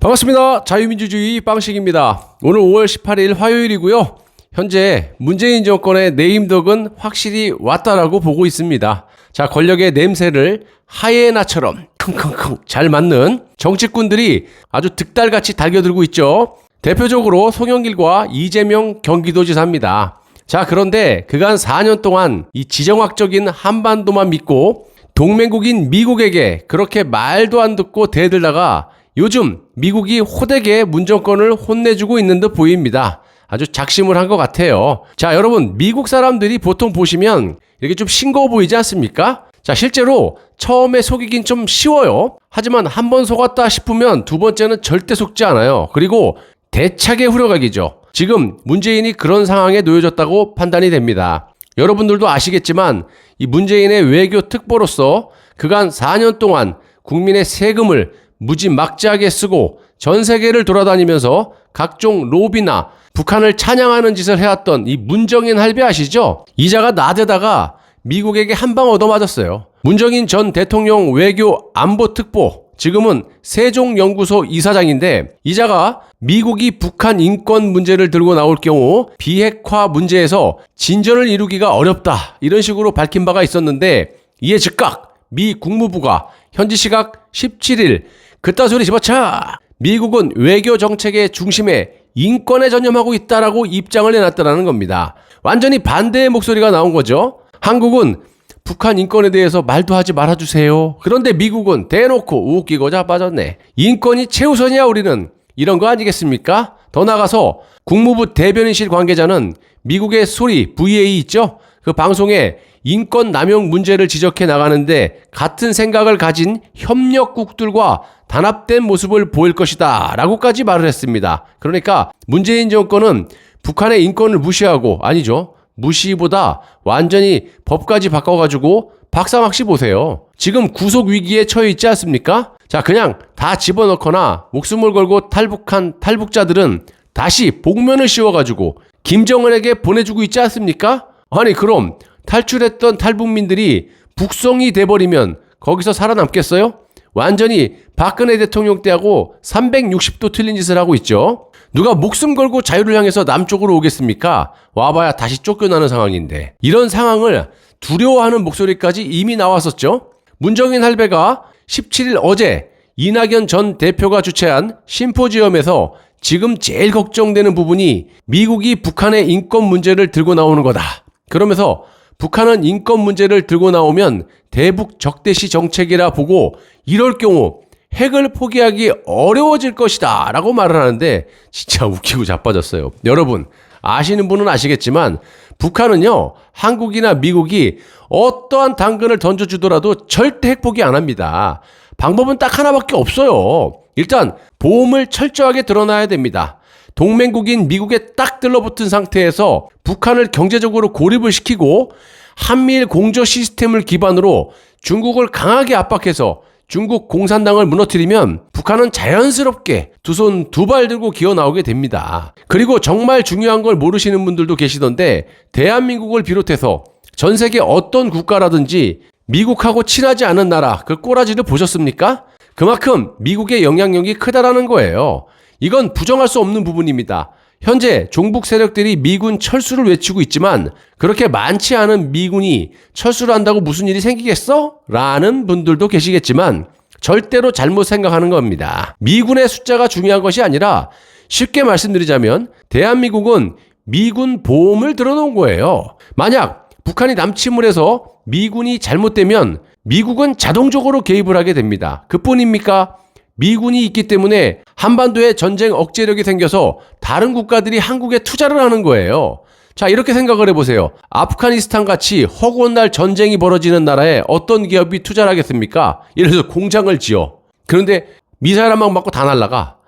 반갑습니다. 자유민주주의 빵식입니다. 오늘 5월 18일 화요일이고요. 현재 문재인 정권의 내임덕은 확실히 왔다라고 보고 있습니다. 자, 권력의 냄새를 하이에나처럼 킁킁킁 잘 맡는 정치꾼들이 아주 득달같이 달겨들고 있죠. 대표적으로 송영길과 이재명 경기도지사입니다. 자, 그런데 그간 4년 동안 이 지정학적인 한반도만 믿고 동맹국인 미국에게 그렇게 말도 안 듣고 대들다가 요즘 미국이 호되게 문정권을 혼내주고 있는 듯 보입니다. 아주 작심을 한 것 같아요. 자, 여러분, 미국 사람들이 보통 보시면 이렇게 좀 싱거워 보이지 않습니까? 자, 실제로 처음에 속이긴 좀 쉬워요. 하지만 한 번 속았다 싶으면 두 번째는 절대 속지 않아요. 그리고 대차게 후려가기죠. 지금 문재인이 그런 상황에 놓여졌다고 판단이 됩니다. 여러분들도 아시겠지만 이 문재인의 외교 특보로서 그간 4년 동안 국민의 세금을 무지막지하게 쓰고 전 세계를 돌아다니면서 각종 로비나 북한을 찬양하는 짓을 해왔던 이 문정인 할배 아시죠? 이자가 나대다가 미국에게 한 방 얻어맞았어요. 문정인 전 대통령 외교 안보특보, 지금은 세종연구소 이사장인데 이자가 미국이 북한 인권 문제를 들고 나올 경우 비핵화 문제에서 진전을 이루기가 어렵다, 이런 식으로 밝힌 바가 있었는데 이에 즉각 미 국무부가 현지 시각 17일 그딴 소리 집어쳐! 미국은 외교 정책의 중심에 인권에 전념하고 있다라고 입장을 내놨다는 겁니다. 완전히 반대의 목소리가 나온 거죠. 한국은 북한 인권에 대해서 말도 하지 말아주세요. 그런데 미국은 대놓고 웃기고 자빠졌네. 인권이 최우선이야 우리는. 이런 거 아니겠습니까? 더 나가서 국무부 대변인실 관계자는 미국의 소리 VA 있죠? 그 방송에 인권 남용 문제를 지적해 나가는데 같은 생각을 가진 협력국들과 단합된 모습을 보일 것이다 라고까지 말을 했습니다. 그러니까 문재인 정권은 북한의 인권을 무시하고, 아니죠, 무시보다 완전히 법까지 바꿔가지고 박사막시 보세요. 지금 구속 위기에 처해 있지 않습니까? 자, 그냥 다 집어넣거나 목숨을 걸고 탈북한 탈북자들은 다시 복면을 씌워가지고 김정은에게 보내주고 있지 않습니까? 아니, 그럼 탈출했던 탈북민들이 북송이 돼버리면 거기서 살아남겠어요? 완전히 박근혜 대통령 때하고 360도 틀린 짓을 하고 있죠. 누가 목숨 걸고 자유를 향해서 남쪽으로 오겠습니까? 와봐야 다시 쫓겨나는 상황인데, 이런 상황을 두려워하는 목소리까지 이미 나왔었죠. 문정인 할배가 17일 어제 이낙연 전 대표가 주최한 심포지엄에서 지금 제일 걱정되는 부분이 미국이 북한의 인권 문제를 들고 나오는 거다. 그러면서 북한은 인권 문제를 들고 나오면 대북 적대시 정책이라 보고 이럴 경우 핵을 포기하기 어려워질 것이다 라고 말을 하는데 진짜 웃기고 자빠졌어요. 여러분, 아시는 분은 아시겠지만 북한은요, 한국이나 미국이 어떠한 당근을 던져주더라도 절대 핵 포기 안 합니다. 방법은 딱 하나밖에 없어요. 일단 보험을 철저하게 드러나야 됩니다. 동맹국인 미국에 딱 들러붙은 상태에서 북한을 경제적으로 고립을 시키고 한미일 공조 시스템을 기반으로 중국을 강하게 압박해서 중국 공산당을 무너뜨리면 북한은 자연스럽게 두 손 두 발 들고 기어 나오게 됩니다. 그리고 정말 중요한 걸 모르시는 분들도 계시던데 대한민국을 비롯해서 전 세계 어떤 국가라든지 미국하고 친하지 않은 나라 그 꼬라지를 보셨습니까? 그만큼 미국의 영향력이 크다라는 거예요. 이건 부정할 수 없는 부분입니다. 현재 종북 세력들이 미군 철수를 외치고 있지만 그렇게 많지 않은 미군이 철수를 한다고 무슨 일이 생기겠어? 라는 분들도 계시겠지만 절대로 잘못 생각하는 겁니다. 미군의 숫자가 중요한 것이 아니라 쉽게 말씀드리자면 대한민국은 미군 보험을 들어놓은 거예요. 만약 북한이 남침을 해서 미군이 잘못되면 미국은 자동적으로 개입을 하게 됩니다. 그뿐입니까? 미군이 있기 때문에 한반도에 전쟁 억제력이 생겨서 다른 국가들이 한국에 투자를 하는 거예요. 자, 이렇게 생각을 해보세요. 아프가니스탄 같이 허구날 전쟁이 벌어지는 나라에 어떤 기업이 투자를 하겠습니까? 예를 들어서 공장을 지어. 그런데 미사일 한 방 맞고 다 날아가.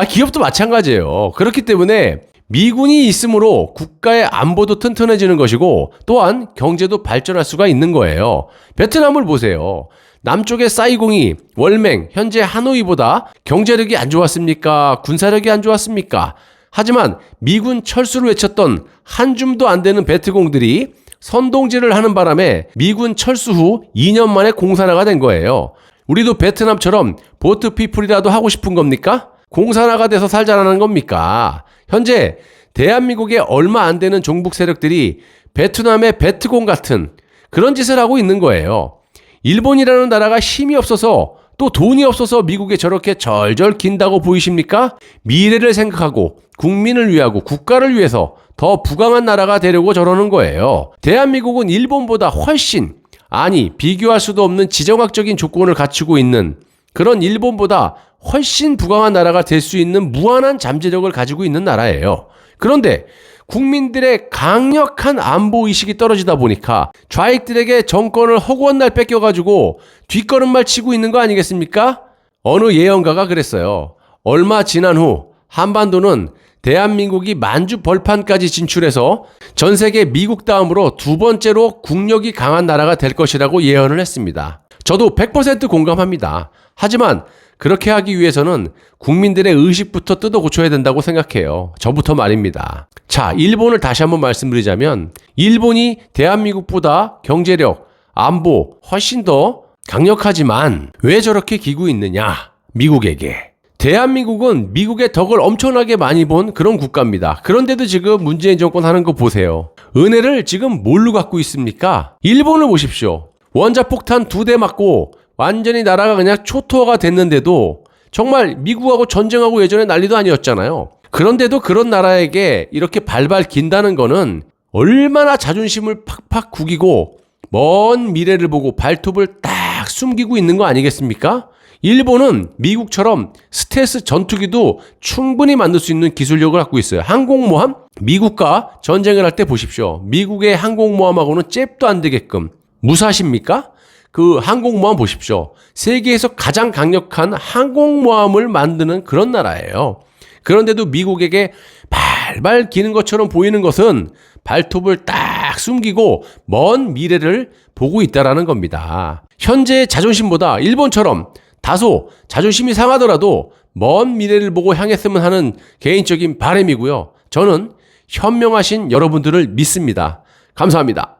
기업도 마찬가지예요. 그렇기 때문에 미군이 있으므로 국가의 안보도 튼튼해지는 것이고 또한 경제도 발전할 수가 있는 거예요. 베트남을 보세요. 남쪽의 사이공이 월맹, 현재 하노이보다 경제력이 안 좋았습니까? 군사력이 안 좋았습니까? 하지만 미군 철수를 외쳤던 한 줌도 안 되는 베트공들이 선동질을 하는 바람에 미군 철수 후 2년 만에 공산화가 된 거예요. 우리도 베트남처럼 보트 피플이라도 하고 싶은 겁니까? 공산화가 돼서 살자라는 겁니까? 현재 대한민국에 얼마 안 되는 종북 세력들이 베트남의 베트공 같은 그런 짓을 하고 있는 거예요. 일본이라는 나라가 힘이 없어서 또 돈이 없어서 미국에 저렇게 절절 긴다고 보이십니까? 미래를 생각하고 국민을 위하고 국가를 위해서 더 부강한 나라가 되려고 저러는 거예요. 대한민국은 일본보다 훨씬, 아니 비교할 수도 없는 지정학적인 조건을 갖추고 있는 그런 일본보다 훨씬 부강한 나라가 될 수 있는 무한한 잠재력을 가지고 있는 나라예요. 그런데 국민들의 강력한 안보의식이 떨어지다 보니까 좌익들에게 정권을 허구한 날 뺏겨가지고 뒷걸음말 치고 있는 거 아니겠습니까? 어느 예언가가 그랬어요. 얼마 지난 후 한반도는 대한민국이 만주 벌판까지 진출해서 전 세계 미국 다음으로 두 번째로 국력이 강한 나라가 될 것이라고 예언을 했습니다. 저도 100% 공감합니다. 하지만 그렇게 하기 위해서는 국민들의 의식부터 뜯어 고쳐야 된다고 생각해요. 저부터 말입니다. 자, 일본을 다시 한번 말씀드리자면 일본이 대한민국보다 경제력, 안보 훨씬 더 강력하지만 왜 저렇게 기고 있느냐? 미국에게. 대한민국은 미국의 덕을 엄청나게 많이 본 그런 국가입니다. 그런데도 지금 문재인 정권 하는 거 보세요. 은혜를 지금 뭘로 갖고 있습니까? 일본을 보십시오. 원자폭탄 2대 맞고 완전히 나라가 그냥 초토화가 됐는데도 정말 미국하고 전쟁하고 예전에 난리도 아니었잖아요. 그런데도 그런 나라에게 이렇게 발발 긴다는 거는 얼마나 자존심을 팍팍 구기고 먼 미래를 보고 발톱을 딱 숨기고 있는 거 아니겠습니까? 일본은 미국처럼 스텔스 전투기도 충분히 만들 수 있는 기술력을 갖고 있어요. 항공모함? 미국과 전쟁을 할 때 보십시오. 미국의 항공모함하고는 잽도 안 되게끔 무사십니까? 그 항공모함 보십시오. 세계에서 가장 강력한 항공모함을 만드는 그런 나라예요. 그런데도 미국에게 발발 기는 것처럼 보이는 것은 발톱을 딱 숨기고 먼 미래를 보고 있다라는 겁니다. 현재의 자존심보다 일본처럼 다소 자존심이 상하더라도 먼 미래를 보고 향했으면 하는 개인적인 바람이고요. 저는 현명하신 여러분들을 믿습니다. 감사합니다.